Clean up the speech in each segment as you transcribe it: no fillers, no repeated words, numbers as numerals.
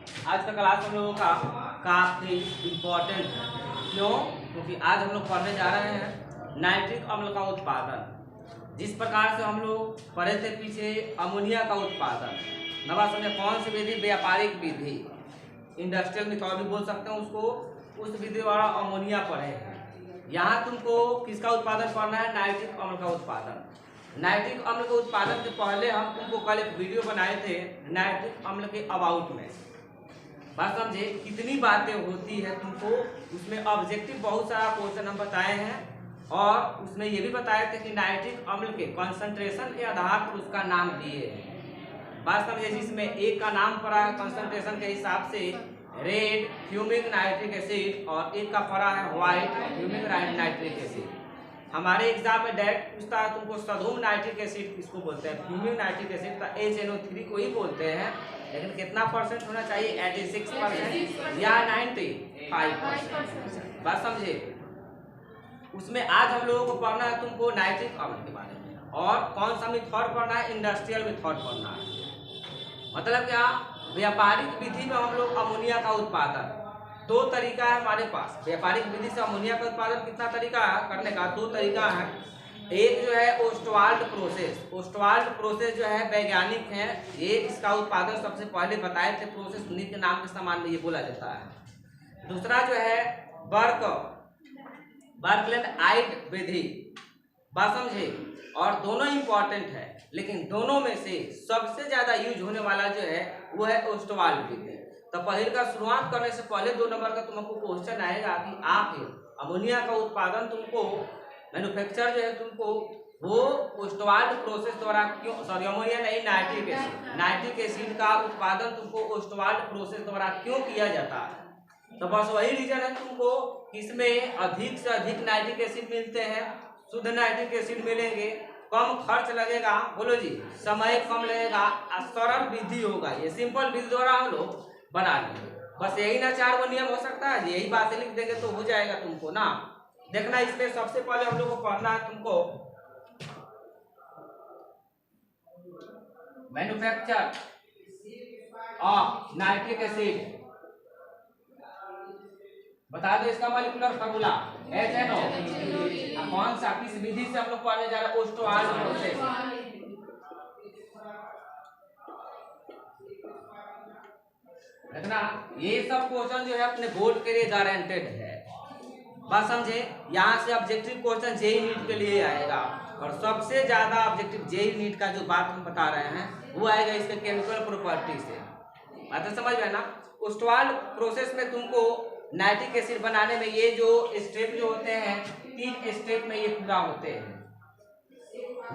आज का क्लास हम लोगों का काफ़ी इम्पोर्टेंट है। क्यों? क्योंकि आज हम लोग पढ़ने जा रहे हैं नाइट्रिक अम्ल का उत्पादन। जिस प्रकार से हम लोग पढ़े थे पीछे अमोनिया का उत्पादन, नवा समझे कौन सी विधि? व्यापारिक विधि, इंडस्ट्रियल मेथड भी बोल सकते हैं उसको। उस विधि द्वारा अमोनिया पढ़े हैं। यहाँ तुमको किसका उत्पादन पढ़ना है? नाइट्रिक अम्ल का उत्पादन। नाइट्रिक अम्ल के उत्पादन से पहले हम तुमको कल एक वीडियो बनाए थे नाइट्रिक अम्ल के अबाउट में। बात समझे कितनी बातें होती है तुमको उसमें। ऑब्जेक्टिव बहुत सारा क्वेश्चन हम बताए हैं और उसमें ये भी बताए थे कि नाइट्रिक अम्ल के कंसंट्रेशन के आधार पर उसका नाम दिए हैं। बात समझे जिसमें एक का नाम पड़ा है कंसंट्रेशन के हिसाब से रेड फ्यूमिक नाइट्रिक एसिड और एक का पड़ा है व्हाइट फ्यूमिक नाइट्रिक एसिड। हमारे एग्जाम में डायरेक्ट पूछता है तुमको सधूम नाइट्रिक एसिड किसको बोलते हैं? फ्यूमिक नाइट्रिक एसिड का HNO3 को ही बोलते हैं। लेकिन कितना परसेंट होना चाहिए? 86% या 95%। बात समझे। उसमें आज हम लोगों को पढ़ना है तुमको नाइट्रिक अम्ल के बारे में और कौन सा मेथड पढ़ना है? इंडस्ट्रियल मेथड पढ़ना है। मतलब क्या? व्यापारिक विधि में हम लोग अमोनिया का उत्पादन, दो तरीका है हमारे पास। व्यापारिक विधि से अमोनिया का उत्पादन कितना तरीका है करने का? दो तरीका है। एक जो है ओस्टवाल्ड प्रोसेस। ओस्टवाल्ड प्रोसेस जो है वैज्ञानिक है, ये इसका उत्पादन सबसे पहले बताए थे। प्रोसेस उन्हीं के नाम के समान में ये बोला जाता है। दूसरा जो है बर्कलैंड आइट विधि। बात समझे। और दोनों इंपॉर्टेंट है, लेकिन दोनों में से सबसे ज्यादा यूज होने वाला जो है वो है ओस्टवाल्ड विधि। तो पहले का शुरुआत करने से पहले 2 नंबर का तुमको क्वेश्चन आएगा कि आखिर अमोनिया का उत्पादन तुमको मैन्युफैक्चर जो है तुमको वो ओस्टवाल्ड प्रोसेस द्वारा क्यों, सॉरी अमोनिया नहीं नाइट्रिक एसिड का उत्पादन तुमको ओस्टवाल्ड प्रोसेस द्वारा क्यों किया जाता है? तो बस वही रीजन है तुमको इसमें अधिक से अधिक नाइट्रिक एसिड मिलते हैं, शुद्ध नाइट्रिक एसिड मिलेंगे, कम खर्च लगेगा, बोलो जी, समय कम लगेगा, सरल विधि होगा। ये सिंपल विधि द्वारा हम लोग बना लेंगे। बस यही ना 4 नियम हो सकता है। यही बातें लिख देंगे तो हो जाएगा तुमको ना। देखना इसमें सबसे पहले हम लोग को पढ़ना है तुमको मैन्युफैक्चर ऑफ नाइट्रिक एसिड। बता दो इसका मॉलिक्यूलर फार्मूला HNO। कौन सा किस विधि से हम लोग पढ़ने जा रहे हैं? Ostwald process. देखना ये सब क्वेश्चन जो है अपने बोर्ड के लिए गारंटेड है। बात समझे। यहाँ से ऑब्जेक्टिव क्वेश्चन जेईई नीट के लिए आएगा और सबसे ज्यादा ऑब्जेक्टिव जेईई नीट का जो बात हम बता रहे हैं वो आएगा इसके केमिकल प्रॉपर्टी से। बात समझ में ना। ओस्टवाल्ड प्रोसेस में तुमको नाइट्रिक एसिड बनाने में ये जो स्टेप जो होते हैं 3 स्टेप में ये पूरा होते हैं।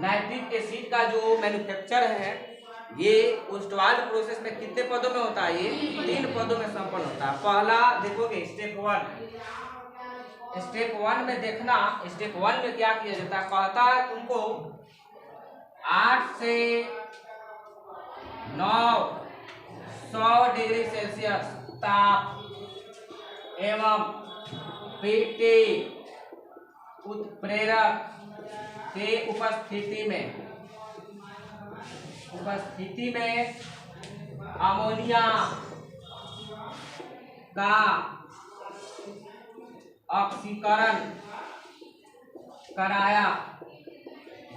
नाइट्रिक एसिड का जो मैन्युफैक्चर है ये ओस्टवाल्ड प्रोसेस में कितने पदों में होता है? ये 3 पदों में संपन्न होता है। पहला देखोगे स्टेप 1। स्टेप 1 में देखना, स्टेप 1 में क्या किया जाता है? कहता है तुमको 8 से 900 डिग्री सेल्सियस ताप एवं पीटी उत्प्रेरक के उपस्थिति में अमोनिया का ऑक्सीकरण कराया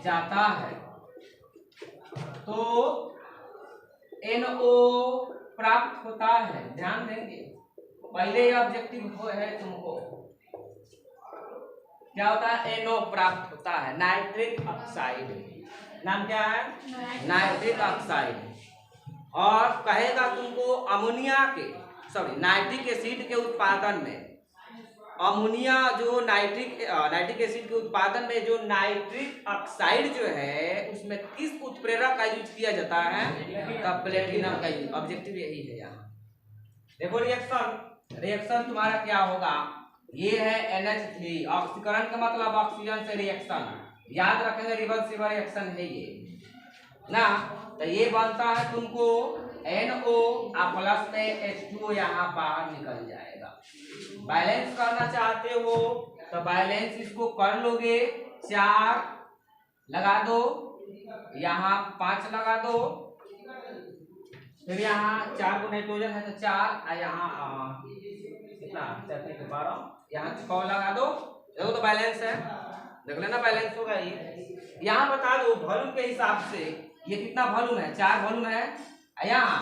जाता है तो NO प्राप्त होता है। ध्यान देंगे पहले ये ऑब्जेक्टिव है तुमको क्या होता है? NO प्राप्त होता है, नाइट्रिक ऑक्साइड। नाम क्या है? Nitric oxide. और कहेगा तुमको अमोनिया के नाइट्रिक एसिड के उत्पादन में अमोनिया जो नाइट्रिक एसिड के उत्पादन में जो नाइट्रिक ऑक्साइड जो है उसमें किस उत्प्रेरक का यूज किया जाता है? तब प्लेटिनम का यूज। ऑब्जेक्टिव यही है। यहाँ देखो रिएक्शन तुम्हारा क्या होगा? ये है NH3। ऑक्सीकरण का मतलब ऑक्सीजन से रिएक्शन, याद रखेंगे रिवर्सिबल रिएक्शन है ये ना। तो ये बनता है तुमको NO प्लस में H2O यहाँ बाहर निकल जाएगा। बैलेंस करना चाहते हो तो बैलेंस इसको कर लोगे। 4 लगा दो, यहाँ 5 लगा दो, फिर यहाँ 4 को नाइट्रोजन है तो 4, यहाँ कितना 4 के 12, यहाँ 6 लगा दो, देखो तो बैलेंस है, देख लेना बैलेंस होगा ये। यहाँ बता दो वॉल्यूम के हिसाब से ये कितना वॉल्यूम है, 4 वॉल्यूम है, यहाँ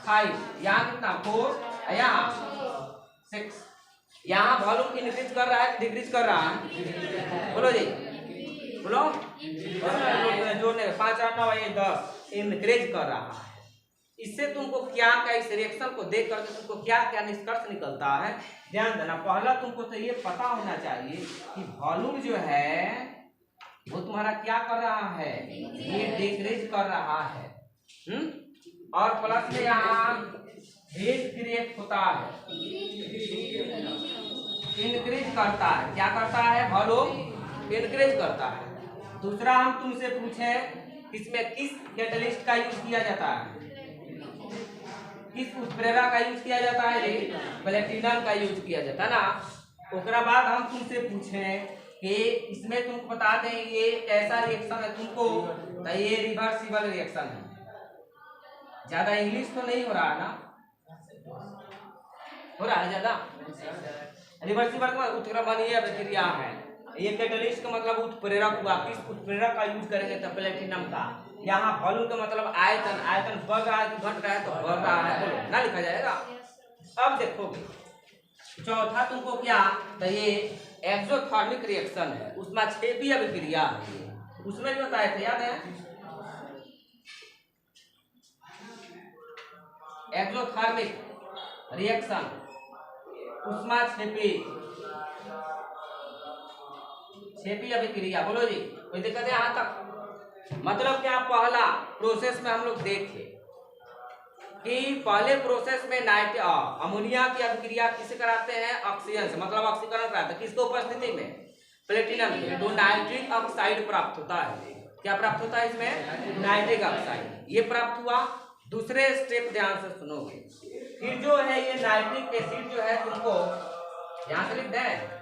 5, यहाँ कितना 4, यहाँ 6। यहाँ वॉल्यूम इंक्रीज कर रहा है डिक्रीज कर रहा है, बोलो जी बोलो, जोड़ने 5 8 9 10 इंक्रीज कर रहा है। इससे तुमको क्या क्या इस रिएक्शन को देख करके तुमको क्या क्या निष्कर्ष निकलता है, ध्यान देना। पहला तुमको तो ये पता होना चाहिए कि वॉल्यूम जो है वो तुम्हारा क्या कर रहा है, ये डिक्रीज कर रहा है, और प्लस में यहाँ हीट क्रिएट होता है, इंक्रीज करता है, क्या करता है, वॉल्यूम इंक्रीज करता है। दूसरा हम तुमसे पूछे इसमें किस कैटलिस्ट का यूज किया जाता है, किस उत्प्रेरक का यूज किया जाता है, प्लेटिनम का यूज किया जाता है ना। उसके बाद हम तुमसे पूछे कि इसमें तुमको बता दें ये कैसा रिएक्शन है तुमको, तो ये रिवर्सिबल रिएक्शन है। ज्यादा इंग्लिश तो नहीं हो रहा है ना, हो रहा है ज्यादा। रिवर्सिबल का उत्क्रमणीय अभिक्रिया है। ये कैटलिस्ट का मतलब उत्प्रेरक हुआ, किस उत्प्रेरक का यूज करेंगे तो प्लेटिनम का। यहाँ वॉल्यूम का मतलब आयतन, आयतन बढ़ रहा है कि घट रहा है, तो बढ़ रहा है, बोलो ना लिखा जाएगा। अब देखोगे चौथा तुमको क्या, तो ये एक्सोथर्मिक रिएक्शन है, उसमें क्षेपी अभिक्रिया है, उसमें भी बताए थे, याद है एक्सोथर्मिक रिएक्शन, उष्मा क्षेपी अभिक्रिया, बोलो जी कोई दिक्कत है यहाँ तक। मतलब क्या, पहला प्रोसेस में हम लोग देखे कि पहले प्रोसेस में अमोनिया की अभिक्रिया किसे कराते हैं, ऑक्सीजन से, मतलब ऑक्सीकरण कराते हैं, किसको उपस्थिति में, प्लेटिनम के, तो नाइट्रिक ऑक्साइड प्राप्त होता है। क्या प्राप्त होता है इसमें, नाइट्रिक ऑक्साइड, ये प्राप्त हुआ। दूसरे स्टेप ध्यान से सुनोगे, फिर जो है ये नाइट्रिक एसिड जो है तुमको यहाँ से लिख दें,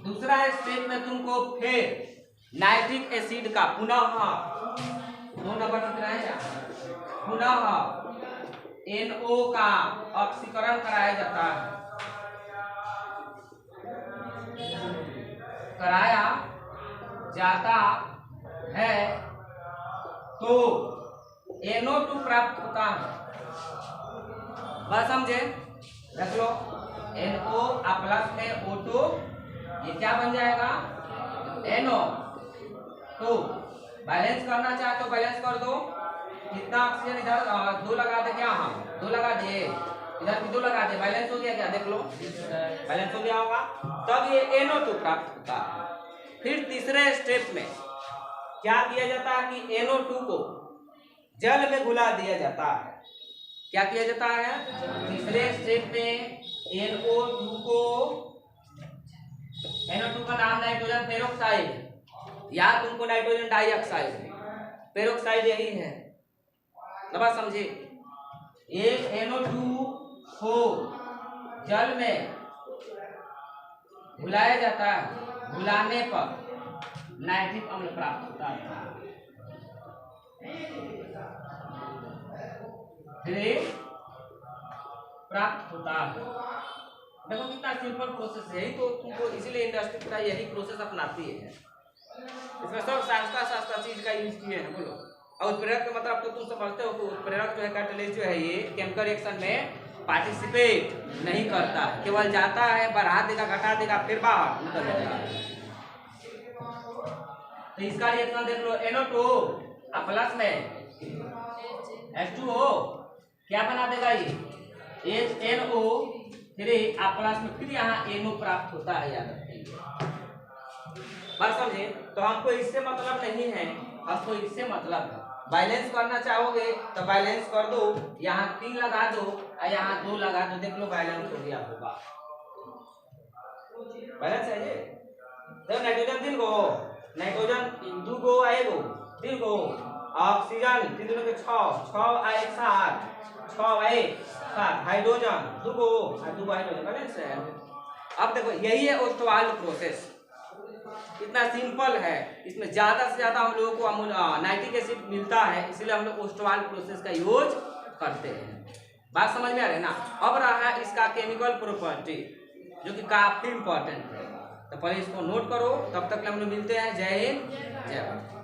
दूसरा स्टेप में तुमको फिर नाइट्रिक एसिड का पुनः 2 नंबर पुनः NO का ऑक्सीकरण कराया जाता है, कराया जाता है तो NO2 प्राप्त होता है। बस समझे, रख लो NO प्लस में O2, ये क्या बन जाएगा NO। तो बैलेंस करना चाहे तो बैलेंस कर दो, कितना ऑक्सीजन इधर 2 लगा दे, क्या हम 2 लगा दिए, इधर भी 2 लगा दे, बैलेंस हो गया क्या, देख लो बैलेंस हो गया होगा, तब ये NO2 प्राप्त होता है। फिर तीसरे स्टेप में क्या किया जाता है कि NO2 को जल में घुला दिया जाता है। क्या किया जाता है, तीसरे स्टेप में NO2 का नाम नाइट्रोजन पेरोक्साइड, या तुमको नाइट्रोजन डाइऑक्साइड, पेरोक्साइड यही है ना, समझे। एक NO2 को जल में घुलाया जाता है, घुलाने पर नाइट्रिक अम्ल प्राप्त होता है। प्राप्त होता है। देखो कितना सिंपल प्रोसेस है, तो तुमको इसीलिए इंडस्ट्री पूरा यही प्रोसेस अपनाती है। इसमें सब सस्ता चीज का यूज किए हैं, बोलो। और उत्प्रेरक का मतलब तो तुम समझते हो कि उत्प्रेरक जो है कैटलिस्ट जो है ये केमिकल रिएक्शन में पार्टिसिपेट नहीं करता है, केवल जाता है, बढ़ा देगा, घटा देगा, फिर बाहर निकल जाता है। तो इसका रिएक्शन देख लो, NO2 प्लस में H2O क्या बना देगा, ये HNO3 प्लस में, फिर यहाँ NO प्राप्त होता है, याद रखिए। बात समझे। तो हमको इससे मतलब नहीं है, हमको इससे मतलब है। बैलेंस करना चाहोगे तो बैलेंस कर दो, यहाँ 3 लगा दो और यहाँ 2 लगा दो, देख लो बैलेंस हो गया होगा। बैलेंस है ये। देखो नाइट्रोजन 3 गो, नाइट्रोजन 2 गो आएगो, 3 गो, ऑक्सीजन 3 दूनी के 6, 6 आए 7, 6 आए 7, हाइड्रोजन 2 गो और 2 हाइड्रोजन, बैलेंस है। अब देखो यही है ओस्टवाल्ड प्रोसेस, इतना सिंपल है। इसमें ज्यादा से ज्यादा हम लोगों को नाइट्रिक एसिड मिलता है, इसलिए हम लोग ओस्टवाल्ड प्रोसेस का यूज करते हैं। बात समझ में आ रही है ना। अब रहा इसका केमिकल प्रॉपर्टी जो कि काफी इंपॉर्टेंट है, तो पहले इसको नोट करो। तब तक हम लोग मिलते हैं। जय हिंद, जय भारत।